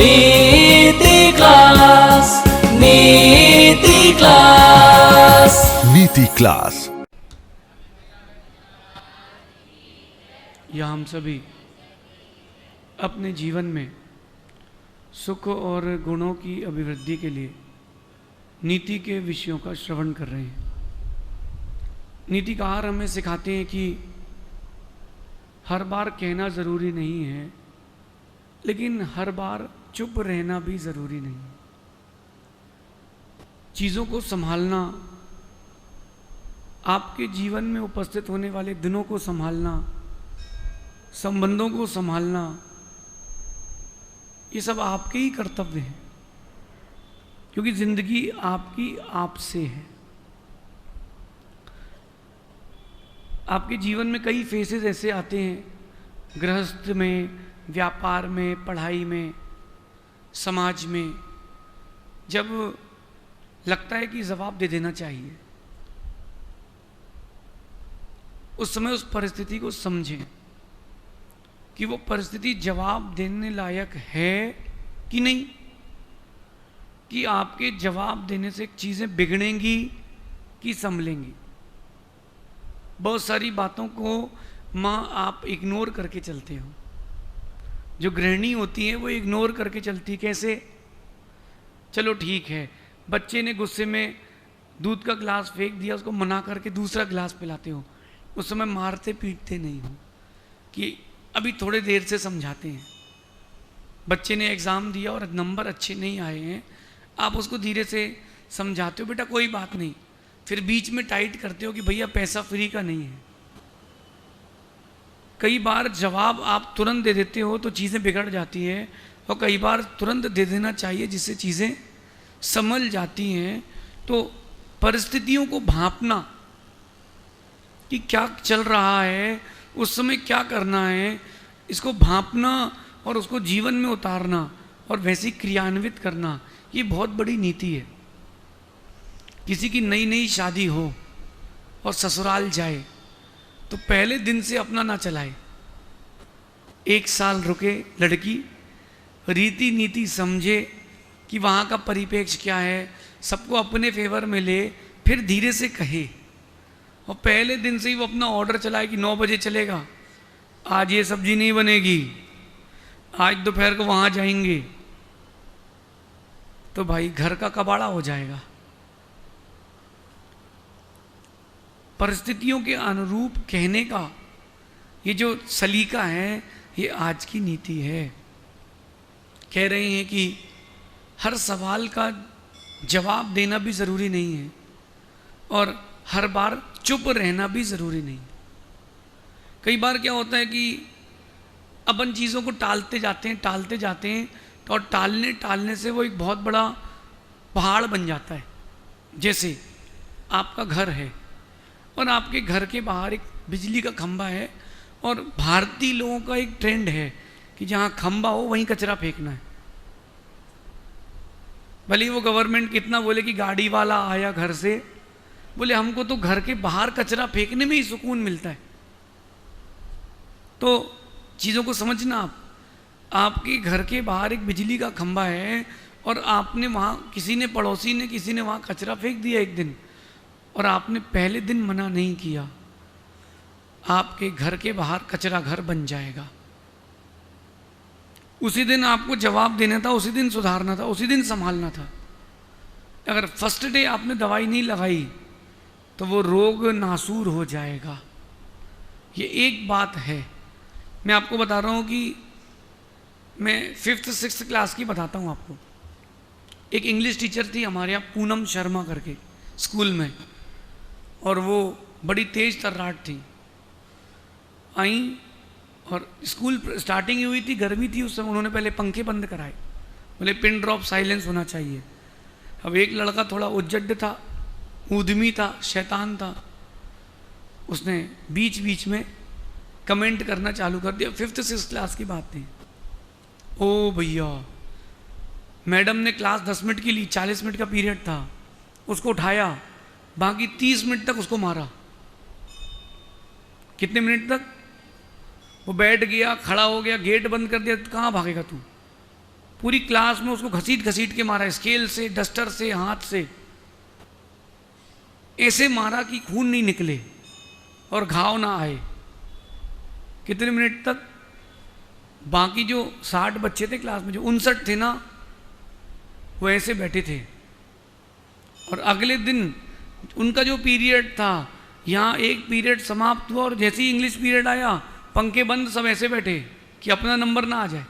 नीति क्लास, नीति क्लास, नीति क्लास। या हम सभी अपने जीवन में सुख और गुणों की अभिवृद्धि के लिए नीति के विषयों का श्रवण कर रहे हैं। नीतिकार हमें सिखाते हैं कि हर बार कहना ज़रूरी नहीं है, लेकिन हर बार चुप रहना भी ज़रूरी नहीं है। चीज़ों को संभालना, आपके जीवन में उपस्थित होने वाले दिनों को संभालना, संबंधों को संभालना, ये सब आपके ही कर्तव्य हैं, क्योंकि जिंदगी आपकी आपसे है। आपके जीवन में कई फेसेस ऐसे आते हैं, गृहस्थ में, व्यापार में, पढ़ाई में, समाज में, जब लगता है कि जवाब दे देना चाहिए। उस समय उस परिस्थिति को समझें कि वो परिस्थिति जवाब देने लायक है कि नहीं, कि आपके जवाब देने से चीज़ें बिगड़ेंगी कि संभलेंगी। बहुत सारी बातों को माँ आप इग्नोर करके चलते हो। जो गृहिणी होती है वो इग्नोर करके चलती। कैसे? चलो ठीक है, बच्चे ने गुस्से में दूध का गिलास फेंक दिया, उसको मना करके दूसरा गिलास पिलाते हो। उस समय मारते पीटते नहीं हो, कि अभी थोड़े देर से समझाते हैं। बच्चे ने एग्ज़ाम दिया और नंबर अच्छे नहीं आए हैं, आप उसको धीरे से समझाते हो, बेटा कोई बात नहीं। फिर बीच में टाइट करते हो कि भैया पैसा फ्री का नहीं है। कई बार जवाब आप तुरंत दे देते हो तो चीज़ें बिगड़ जाती हैं, और कई बार तुरंत दे देना चाहिए जिससे चीज़ें संभल जाती हैं। तो परिस्थितियों को भांपना कि क्या चल रहा है, उस समय क्या करना है, इसको भांपना और उसको जीवन में उतारना और वैसे क्रियान्वित करना, ये बहुत बड़ी नीति है। किसी की नई नई शादी हो और ससुराल जाए तो पहले दिन से अपना ना चलाए। 1 साल रुके लड़की, रीति नीति समझे कि वहाँ का परिप्रेक्ष्य क्या है, सबको अपने फेवर में ले, फिर धीरे से कहे। और पहले दिन से ही वो अपना ऑर्डर चलाए कि 9 बजे चलेगा, आज ये सब्जी नहीं बनेगी, आज दोपहर को वहाँ जाएंगे, तो भाई घर का कबाड़ा हो जाएगा। परिस्थितियों के अनुरूप कहने का ये जो सलीका है, ये आज की नीति है। कह रहे हैं कि हर सवाल का जवाब देना भी ज़रूरी नहीं है, और हर बार चुप रहना भी ज़रूरी नहीं। कई बार क्या होता है कि अपन चीज़ों को टालते जाते हैं, और टालने से वो एक बहुत बड़ा पहाड़ बन जाता है। जैसे आपका घर है और आपके घर के बाहर एक बिजली का खंभा है, और भारतीय लोगों का एक ट्रेंड है कि जहाँ खंभा हो वहीं कचरा फेंकना है। भले ही वो गवर्नमेंट कितना बोले कि गाड़ी वाला आया घर से, बोले हमको तो घर के बाहर कचरा फेंकने में ही सुकून मिलता है। तो चीज़ों को समझना आप। आपके घर के बाहर एक बिजली का खंभा है, और आपने वहाँ पड़ोसी ने किसी ने वहाँ कचरा फेंक दिया एक दिन, और आपने पहले दिन मना नहीं किया, आपके घर के बाहर कचरा घर बन जाएगा। उसी दिन आपको जवाब देना था, उसी दिन सुधारना था, उसी दिन संभालना था। अगर फर्स्ट डे आपने दवाई नहीं लगाई तो वो रोग नासूर हो जाएगा। ये एक बात है। मैं आपको बता रहा हूँ कि मैं 5th 6th क्लास की बताता हूँ आपको। एक इंग्लिश टीचर थी हमारे यहाँ, पूनम शर्मा करके, स्कूल में, और वो बड़ी तेज तर्राट थी। आई और स्कूल स्टार्टिंग ही हुई थी, गर्मी थी उस समय, उन्होंने पहले पंखे बंद कराए, बोले पिन ड्रॉप साइलेंस होना चाहिए। अब एक लड़का थोड़ा उज्जड था, ऊधमी था, शैतान था, उसने बीच बीच में कमेंट करना चालू कर दिया। 5th 6th क्लास की बात थी। ओ भैया, मैडम ने क्लास 10 मिनट की ली, 40 मिनट का पीरियड था, उसको उठाया, बाकी 30 मिनट तक उसको मारा। कितने मिनट तक? वो बैठ गया, खड़ा हो गया, गेट बंद कर दिया, कहाँ भागेगा तू? पूरी क्लास में उसको घसीट घसीट के मारा, स्केल से, डस्टर से, हाथ से, ऐसे मारा कि खून नहीं निकले और घाव ना आए। कितने मिनट तक? बाकी जो 60 बच्चे थे क्लास में, जो 59 थे ना, वो ऐसे बैठे थे। और अगले दिन उनका जो पीरियड था, यहाँ एक पीरियड समाप्त हुआ और जैसे ही इंग्लिश पीरियड आया, पंखे बंद, सब ऐसे बैठे कि अपना नंबर ना आ जाए।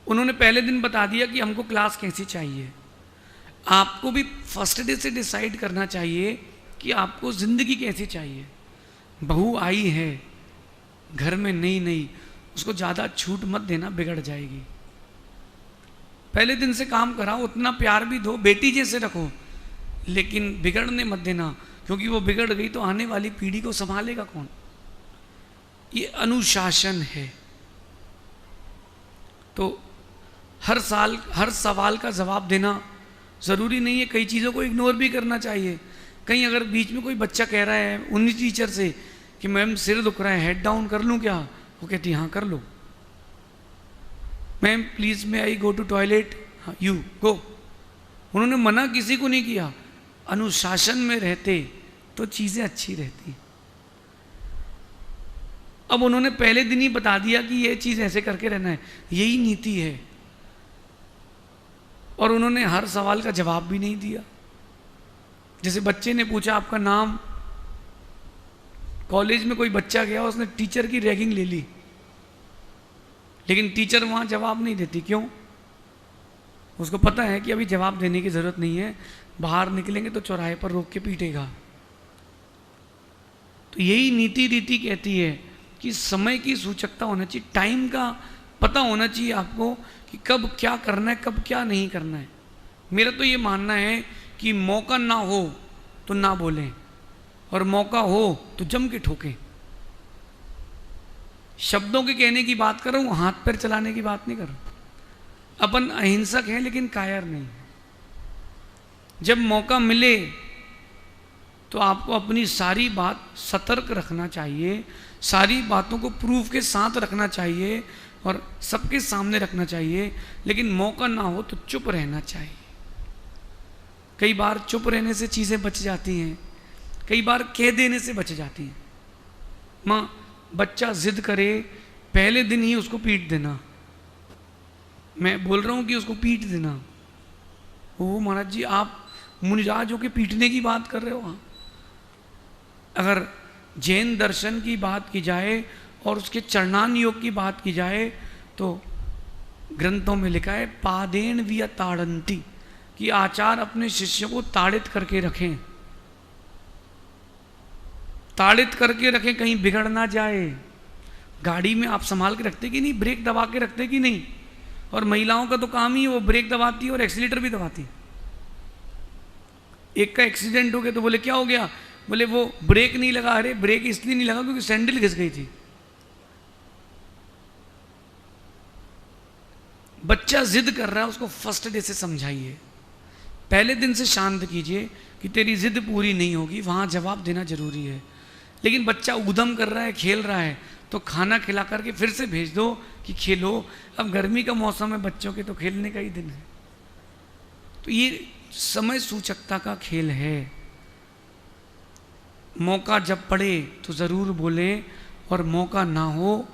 उन्होंने पहले दिन बता दिया कि हमको क्लास कैसी चाहिए। आपको भी फर्स्ट डे से डिसाइड करना चाहिए कि आपको ज़िंदगी कैसी चाहिए। बहू आई है घर में नई नई, उसको ज़्यादा छूट मत देना, बिगड़ जाएगी। पहले दिन से काम कराओ, उतना प्यार भी दो, बेटी जैसे रखो, लेकिन बिगड़ने मत देना, क्योंकि वो बिगड़ गई तो आने वाली पीढ़ी को संभालेगा कौन? ये अनुशासन है। तो हर साल हर सवाल का जवाब देना ज़रूरी नहीं है, कई चीज़ों को इग्नोर भी करना चाहिए। कहीं अगर बीच में कोई बच्चा कह रहा है उन्हीं टीचर से कि मैम सिर दुख रहा है, हेड डाउन कर लूँ क्या? वो कहती हाँ कर लो। Ma'am please may I go to toilet? हाँ यू गो। उन्होंने मना किसी को नहीं किया। अनुशासन में रहते तो चीज़ें अच्छी रहती। अब उन्होंने पहले दिन ही बता दिया कि ये चीज़ ऐसे करके रहना है, यही नीति है। और उन्होंने हर सवाल का जवाब भी नहीं दिया। जैसे बच्चे ने पूछा आपका नाम, कॉलेज में कोई बच्चा गया, उसने टीचर की रैगिंग ले ली, लेकिन टीचर वहाँ जवाब नहीं देती। क्यों? उसको पता है कि अभी जवाब देने की ज़रूरत नहीं है, बाहर निकलेंगे तो चौराहे पर रोक के पीटेगा। तो यही नीति रीति कहती है कि समय की सूचकता होना चाहिए, टाइम का पता होना चाहिए आपको कि कब क्या करना है, कब क्या नहीं करना है। मेरा तो ये मानना है कि मौका ना हो तो ना बोलें, और मौका हो तो जम के ठोकें। शब्दों के कहने की बात कर रहा हूँ, हाथ पैर चलाने की बात नहीं कर रहा। अपन अहिंसक हैं लेकिन कायर नहीं। जब मौका मिले तो आपको अपनी सारी बात सतर्क रखना चाहिए, सारी बातों को प्रूफ के साथ रखना चाहिए और सबके सामने रखना चाहिए। लेकिन मौका ना हो तो चुप रहना चाहिए। कई बार चुप रहने से चीज़ें बच जाती हैं, कई बार कह देने से बच जाती हैं। माँ बच्चा जिद करे, पहले दिन ही उसको पीट देना। मैं बोल रहा हूँ कि उसको पीट देना। ओ महाराज जी, आप मुनिराज होके पीटने की बात कर रहे हो? हाँ। अगर जैन दर्शन की बात की जाए और उसके चरणान योग की बात की जाए तो ग्रंथों में लिखा है पादेन विया ताड़ंती, कि आचार्य अपने शिष्यों को ताड़ित करके रखें, ताड़ित करके रखें, कहीं बिगड़ ना जाए। गाड़ी में आप संभाल के रखते कि नहीं, ब्रेक दबा के रखते कि नहीं? और महिलाओं का तो काम ही वो ब्रेक दबाती है और एक्सीलेटर भी दबाती है। एक का एक्सीडेंट हो गया तो बोले क्या हो गया? बोले वो ब्रेक नहीं लगा। अरे ब्रेक इसलिए नहीं लगा क्योंकि सैंडल घिस गई थी। बच्चा जिद कर रहा है, उसको फर्स्ट डे से समझाइए, पहले दिन से शांत कीजिए कि तेरी जिद पूरी नहीं होगी, वहाँ जवाब देना जरूरी है। लेकिन बच्चा उद्यम कर रहा है, खेल रहा है, तो खाना खिला करके फिर से भेज दो कि खेलो। अब गर्मी का मौसम है, बच्चों के तो खेलने का ही दिन है। तो ये समय सूचकता का खेल है। मौका जब पड़े तो ज़रूर बोलें, और मौका ना हो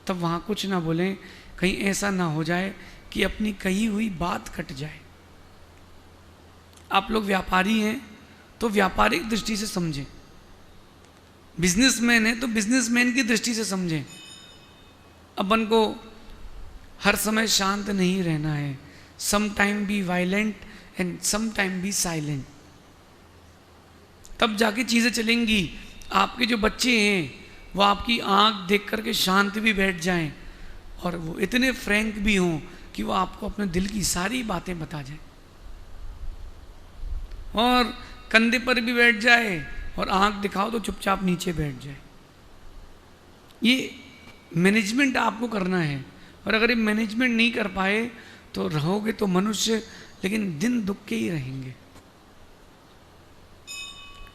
तब वहाँ कुछ ना बोलें। कहीं ऐसा ना हो जाए कि अपनी कही हुई बात कट जाए। आप लोग व्यापारी हैं तो व्यापारिक दृष्टि से समझें, बिजनेसमैन है तो बिजनेसमैन की दृष्टि से समझें। अपन को हर समय शांत नहीं रहना है। Some time be violent and some time be silent, तब जाके चीज़ें चलेंगी। आपके जो बच्चे हैं वो आपकी आंख देख करके शांत भी बैठ जाएं, और वो इतने फ्रैंक भी हों कि वो आपको अपने दिल की सारी बातें बता जाए, और कंधे पर भी बैठ जाए और आंख दिखाओ तो चुपचाप नीचे बैठ जाए। ये मैनेजमेंट आपको करना है। और अगर ये मैनेजमेंट नहीं कर पाए तो रहोगे तो मनुष्य, लेकिन दिन दुख के ही रहेंगे।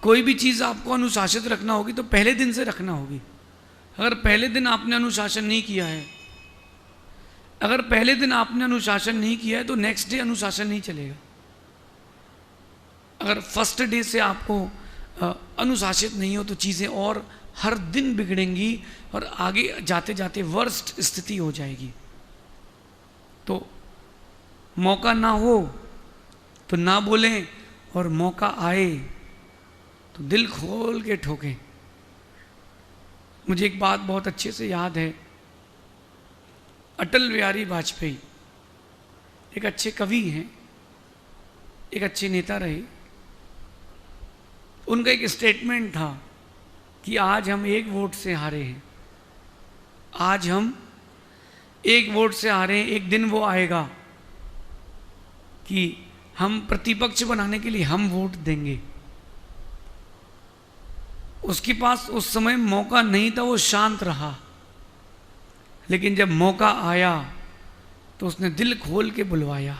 कोई भी चीज़ आपको अनुशासित रखना होगी तो पहले दिन से रखना होगी। अगर पहले दिन आपने अनुशासन नहीं किया है, अगर पहले दिन आपने अनुशासन नहीं किया है तो नेक्स्ट डे अनुशासन नहीं चलेगा। अगर फर्स्ट डे से आपको अनुशासित नहीं हो तो चीज़ें और हर दिन बिगड़ेंगी और आगे जाते जाते वर्स्ट स्थिति हो जाएगी। तो मौका ना हो तो ना बोलें, और मौका आए तो दिल खोल के ठोकें। मुझे एक बात बहुत अच्छे से याद है, अटल बिहारी वाजपेयी एक अच्छे कवि हैं, एक अच्छे नेता रहे। उनका एक स्टेटमेंट था कि आज हम एक वोट से हारे हैं, आज हम एक वोट से हारे हैं, एक दिन वो आएगा कि हम प्रतिपक्ष बनाने के लिए हम वोट देंगे। उसके पास उस समय मौका नहीं था, वो शांत रहा, लेकिन जब मौका आया तो उसने दिल खोल के बुलवाया।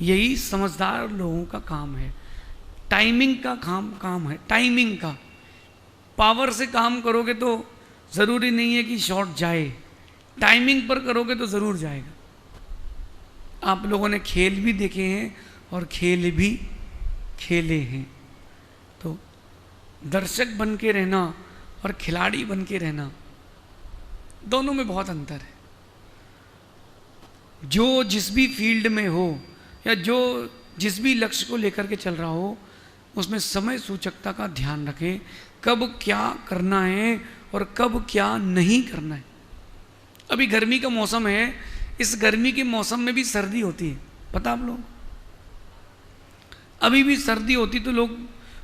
यही समझदार लोगों का काम है, टाइमिंग का काम है, टाइमिंग का। पावर से काम करोगे तो ज़रूरी नहीं है कि शॉट जाए, टाइमिंग पर करोगे तो ज़रूर जाएगा। आप लोगों ने खेल भी देखे हैं और खेल भी खेले हैं, तो दर्शक बन के रहना और खिलाड़ी बन के रहना, दोनों में बहुत अंतर है। जो जिस भी फील्ड में हो या जो जिस भी लक्ष्य को लेकर के चल रहा हो, उसमें समय सूचकता का ध्यान रखें, कब क्या करना है और कब क्या नहीं करना है। अभी गर्मी का मौसम है, इस गर्मी के मौसम में भी सर्दी होती है, पता आप लोग? अभी भी सर्दी होती तो लोग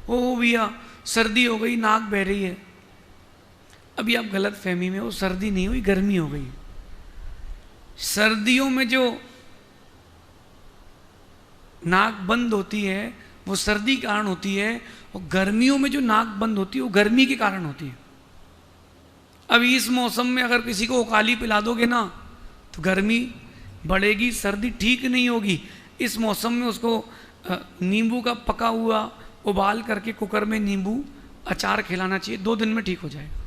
ओ भैया सर्दी हो गई, नाक बह रही है। अभी आप गलत फहमी में हो, सर्दी नहीं हुई, गर्मी हो गई। सर्दियों में जो नाक बंद होती है वो सर्दी के कारण होती है, और गर्मियों में जो नाक बंद होती है वो गर्मी के कारण होती है। अभी इस मौसम में अगर किसी को उकाली पिला दोगे ना तो गर्मी बढ़ेगी, सर्दी ठीक नहीं होगी। इस मौसम में उसको नींबू का पका हुआ उबाल करके कुकर में नींबू अचार खिलाना चाहिए, 2 दिन में ठीक हो जाएगा।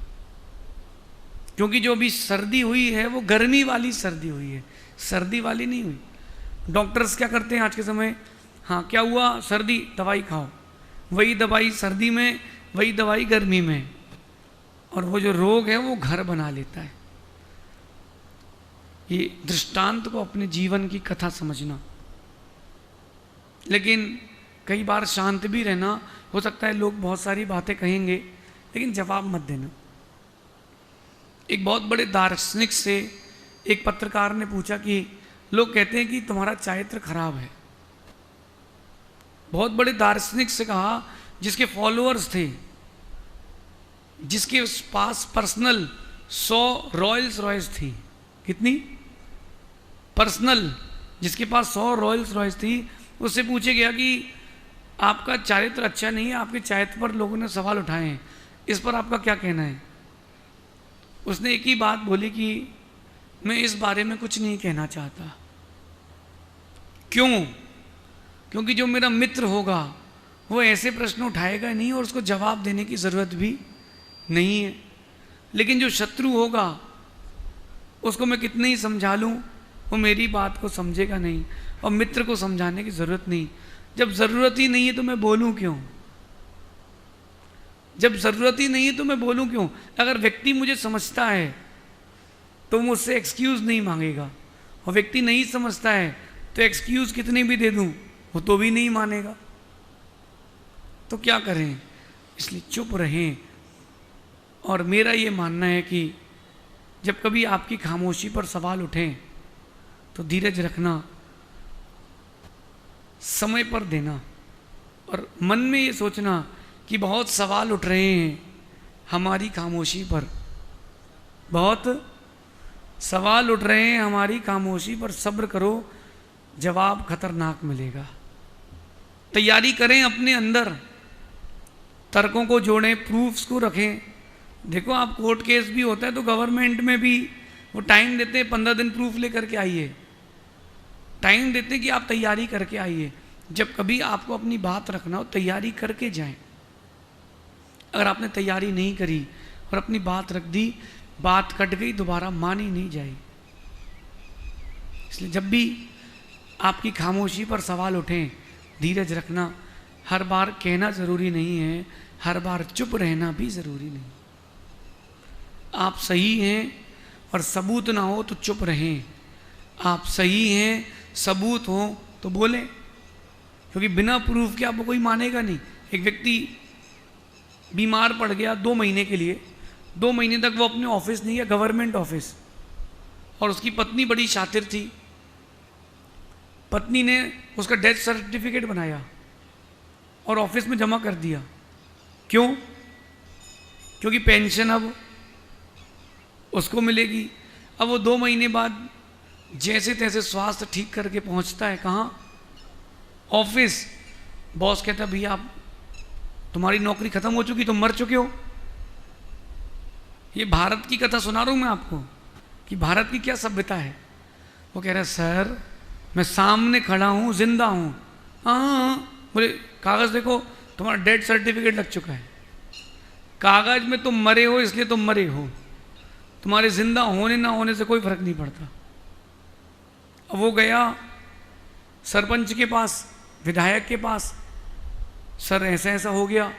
क्योंकि जो अभी सर्दी हुई है वो गर्मी वाली सर्दी हुई है, सर्दी वाली नहीं हुई। डॉक्टर्स क्या करते हैं आज के समय, हाँ क्या हुआ, सर्दी, दवाई खाओ, वही दवाई सर्दी में, वही दवाई गर्मी में, और वो जो रोग है वो घर बना लेता है। ये दृष्टांत को अपने जीवन की कथा समझना, लेकिन कई बार शांत भी रहना। हो सकता है लोग बहुत सारी बातें कहेंगे लेकिन जवाब मत देना। एक बहुत बड़े दार्शनिक से एक पत्रकार ने पूछा कि लोग कहते हैं कि तुम्हारा चारित्र खराब है। बहुत बड़े दार्शनिक से कहा, जिसके फॉलोअर्स थे, जिसके पास पर्सनल 100 रॉयल्स रॉयस थी। कितनी? पर्सनल, जिसके पास 100 रॉयल्स रॉयस थी, उससे पूछे गया कि आपका चारित्र अच्छा नहीं है, आपके चारित्र पर लोगों ने सवाल उठाए हैं, इस पर आपका क्या कहना है? उसने एक ही बात बोली कि मैं इस बारे में कुछ नहीं कहना चाहता। क्यों? क्योंकि जो मेरा मित्र होगा वो ऐसे प्रश्न उठाएगा नहीं और उसको जवाब देने की ज़रूरत भी नहीं है। लेकिन जो शत्रु होगा उसको मैं कितने ही समझा लूँ वो मेरी बात को समझेगा नहीं, और मित्र को समझाने की ज़रूरत नहीं। जब ज़रूरत ही नहीं है तो मैं बोलूँ क्यों? जब ज़रूरत ही नहीं है तो मैं बोलूँ क्यों? अगर व्यक्ति मुझे समझता है तो मुझसे एक्सक्यूज़ नहीं मांगेगा, और व्यक्ति नहीं समझता है तो एक्सक्यूज़ कितने भी दे दूँ वो तो भी नहीं मानेगा। तो क्या करें? इसलिए चुप रहें। और मेरा ये मानना है कि जब कभी आपकी खामोशी पर सवाल उठें तो धीरज रखना, समय पर देना, और मन में ये सोचना कि बहुत सवाल उठ रहे हैं हमारी खामोशी पर, बहुत सवाल उठ रहे हैं हमारी खामोशी पर, सब्र करो, जवाब खतरनाक मिलेगा। तैयारी करें अपने अंदर, तर्कों को जोड़ें, प्रूफ्स को रखें। देखो आप कोर्ट केस भी होता है तो गवर्नमेंट में भी वो टाइम देते हैं, 15 दिन प्रूफ लेकर के आइए, टाइम देते हैं कि आप तैयारी करके आइए। जब कभी आपको अपनी बात रखना हो तैयारी करके जाएं। अगर आपने तैयारी नहीं करी और अपनी बात रख दी, बात कट गई, दोबारा मानी नहीं जाएगी। इसलिए जब भी आपकी खामोशी पर सवाल उठें, धीरज रखना। हर बार कहना ज़रूरी नहीं है, हर बार चुप रहना भी ज़रूरी नहीं। आप सही हैं और सबूत ना हो तो चुप रहें, आप सही हैं सबूत हो तो बोलें, क्योंकि बिना प्रूफ के आपको कोई मानेगा नहीं। एक व्यक्ति बीमार पड़ गया 2 महीने के लिए, 2 महीने तक वो अपने ऑफिस नहीं गया, गवर्नमेंट ऑफिस, और उसकी पत्नी बड़ी शातिर थी। पत्नी ने उसका डेथ सर्टिफिकेट बनाया और ऑफिस में जमा कर दिया। क्यों? क्योंकि पेंशन अब उसको मिलेगी। अब वो 2 महीने बाद जैसे तैसे स्वास्थ्य ठीक करके पहुंचता है, कहाँ? ऑफिस। बॉस कहता भैया आप, तुम्हारी नौकरी खत्म हो चुकी, तुम मर चुके हो। ये भारत की कथा सुना रहा हूं मैं आपको कि भारत की क्या सभ्यता है। वो कह रहा है सर मैं सामने खड़ा हूं, जिंदा हूं। हाँ, बोले कागज देखो, तुम्हारा डेथ सर्टिफिकेट लग चुका है। कागज में तुम मरे हो इसलिए तुम मरे हो, तुम्हारे जिंदा होने ना होने से कोई फर्क नहीं पड़ता। अब वो गया सरपंच के पास, विधायक के पास, सर ऐसा ऐसा हो गया,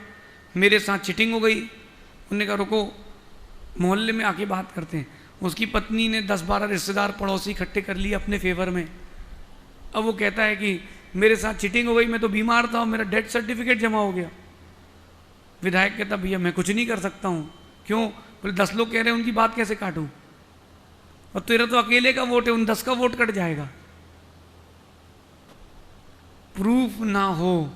मेरे साथ चीटिंग हो गई। उन्होंने कहा रुको, मोहल्ले में आके बात करते हैं। उसकी पत्नी ने 10-12 रिश्तेदार पड़ोसी इकट्ठे कर लिए अपने फेवर में। अब वो कहता है कि मेरे साथ चीटिंग हो गई, मैं तो बीमार था, मेरा डेथ सर्टिफिकेट जमा हो गया। विधायक कहता भैया मैं कुछ नहीं कर सकता हूँ। क्यों? बोले 10 लोग कह रहे हैं, उनकी बात कैसे काटूं? और तेरा तो अकेले का वोट है, उन 10 का वोट कट जाएगा। प्रूफ ना हो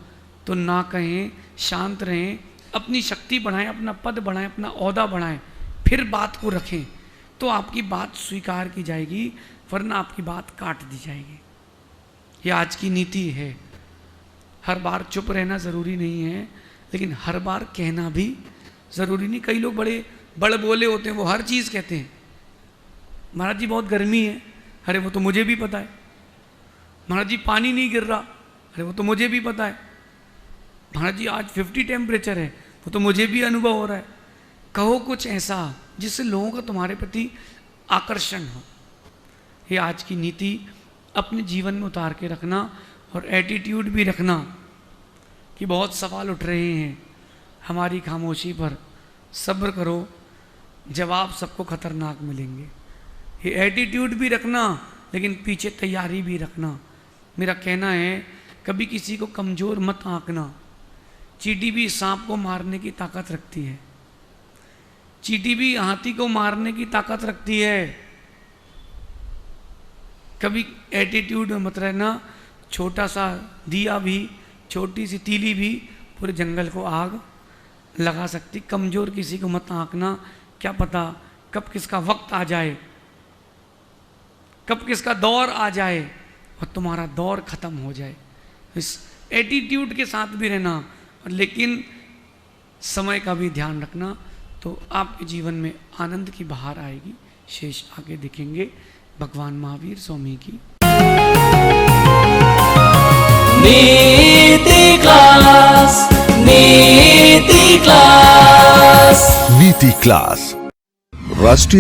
तो ना कहें, शांत रहें, अपनी शक्ति बढ़ाएं, अपना पद बढ़ाएं, अपना ओहदा बढ़ाएं, फिर बात को रखें तो आपकी बात स्वीकार की जाएगी, वरना आपकी बात काट दी जाएगी। ये आज की नीति है। हर बार चुप रहना ज़रूरी नहीं है, लेकिन हर बार कहना भी ज़रूरी नहीं। कई लोग बड़े बड़े बोले होते हैं, वो हर चीज़ कहते हैं। महाराज जी बहुत गर्मी है, अरे वो तो मुझे भी पता है। महाराज जी पानी नहीं गिर रहा, अरे वो तो मुझे भी पता है। महाराज जी आज 50 टेम्परेचर है, वो तो मुझे भी अनुभव हो रहा है। कहो कुछ ऐसा जिससे लोगों का तुम्हारे प्रति आकर्षण हो। ये आज की नीति अपने जीवन में उतार के रखना, और एटीट्यूड भी रखना कि बहुत सवाल उठ रहे हैं हमारी खामोशी पर, सब्र करो, जवाब सबको खतरनाक मिलेंगे। ये एटीट्यूड भी रखना, लेकिन पीछे तैयारी भी रखना। मेरा कहना है कभी किसी को कमज़ोर मत आंकना। चींटी भी सांप को मारने की ताकत रखती है, चींटी भी हाथी को मारने की ताकत रखती है। कभी एटीट्यूड में मत रहना। छोटा सा दिया भी, छोटी सी तीली भी पूरे जंगल को आग लगा सकती। कमज़ोर किसी को मत आंकना, क्या पता कब किसका वक्त आ जाए, कब किसका दौर आ जाए और तुम्हारा दौर ख़त्म हो जाए। इस एटीट्यूड के साथ भी रहना, लेकिन समय का भी ध्यान रखना, तो आपके जीवन में आनंद की बहार आएगी। शेष आगे दिखेंगे। भगवान महावीर स्वामी की नीति क्लास, नीति क्लास, नीति क्लास, राष्ट्रीय